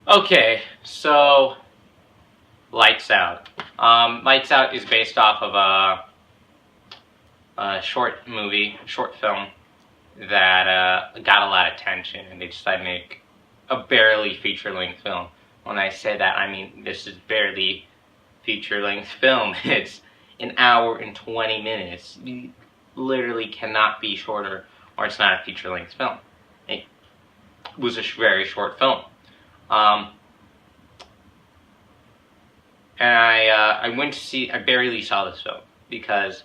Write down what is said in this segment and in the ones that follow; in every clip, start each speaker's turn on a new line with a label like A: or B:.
A: Okay, so Lights Out. Lights Out is based off of a short film that got a lot of attention, and they decided to make a barely feature-length film. When I say that, I mean this is barely feature-length film. It's an hour and 20 minutes. You literally cannot be shorter, or it's not a feature-length film. It was a very short film. And I went to see, I barely saw this film because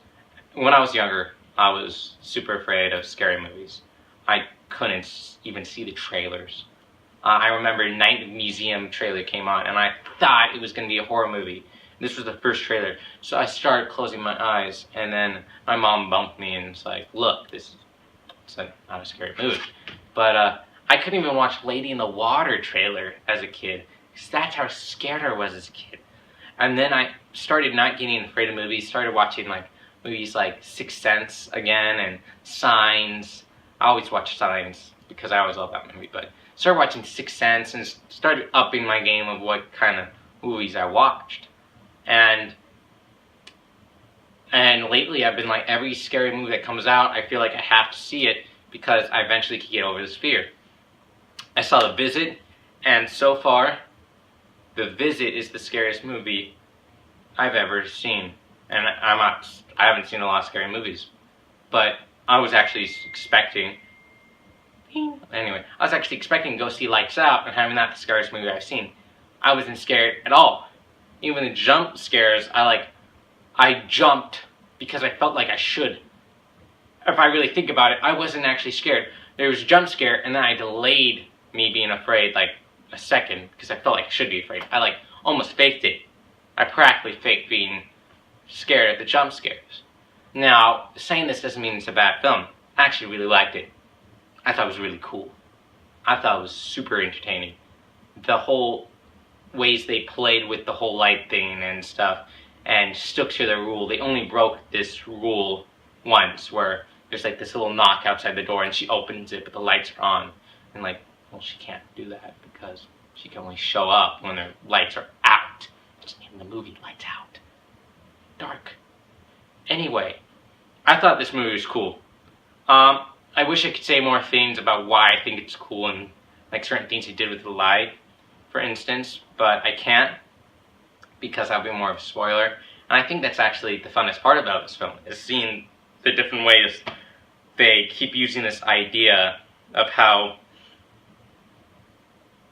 A: when I was younger, I was super afraid of scary movies. I couldn't even see the trailers. I remember Night of Museum trailer came on, and I thought it was going to be a horror movie. This was the first trailer, so I started closing my eyes, and then my mom bumped me and was like, "Look, it's not a scary movie." But I couldn't even watch Lady in the Water trailer as a kid, because that's how scared I was as a kid. And then I started not getting afraid of movies, started watching like movies like Sixth Sense again and Signs. I always watch Signs because I always love that movie, but started watching Sixth Sense and started upping my game of what kind of movies I watched. And lately I've been like, every scary movie that comes out, I feel like I have to see it because I eventually can get over this fear. I saw The Visit, and so far, The Visit is the scariest movie I've ever seen. And I haven't seen a lot of scary movies, but I was actually expecting, anyway, I was actually expecting to go see Lights Out and having that the scariest movie I've seen. I wasn't scared at all. Even the jump scares, I jumped because I felt like I should. If I really think about it, I wasn't actually scared. There was a jump scare, and then I delayed me being afraid like a second because I felt like I should be afraid. I like almost faked it. I practically faked being scared at the jump scares. Now, saying this doesn't mean it's a bad film. I actually really liked it. I thought it was really cool. I thought it was super entertaining. The whole ways they played with the whole light thing and stuff and stuck to their rule. They only broke this rule once where there's like this little knock outside the door and she opens it but the lights are on. And like, well, she can't do that because she can only show up when the lights are out. It's in the movie, Lights Out. Dark. Anyway, I thought this movie was cool. I wish I could say more things about why I think it's cool and like certain things he did with the light, for instance, but I can't because I'll be more of a spoiler. And I think that's actually the funnest part about this film, is seeing the different ways they keep using this idea of how,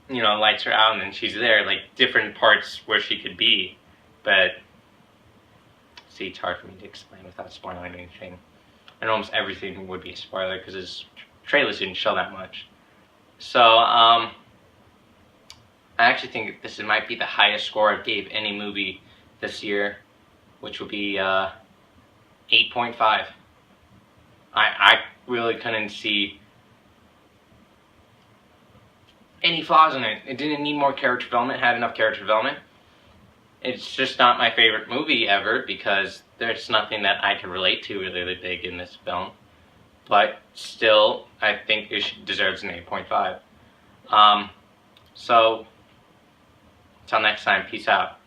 A: you know, lights are out and then she's there, like different parts where she could be. But see, it's hard for me to explain without spoiling anything. And almost everything would be a spoiler because his trailers didn't show that much. So, I actually think this might be the highest score I gave any movie this year, which would be 8.5. I really couldn't see any flaws in it. It didn't need more character development, it had enough character development. It's just not my favorite movie ever because there's nothing that I can relate to really big in this film. But still, I think it deserves an 8.5. So, until next time, peace out.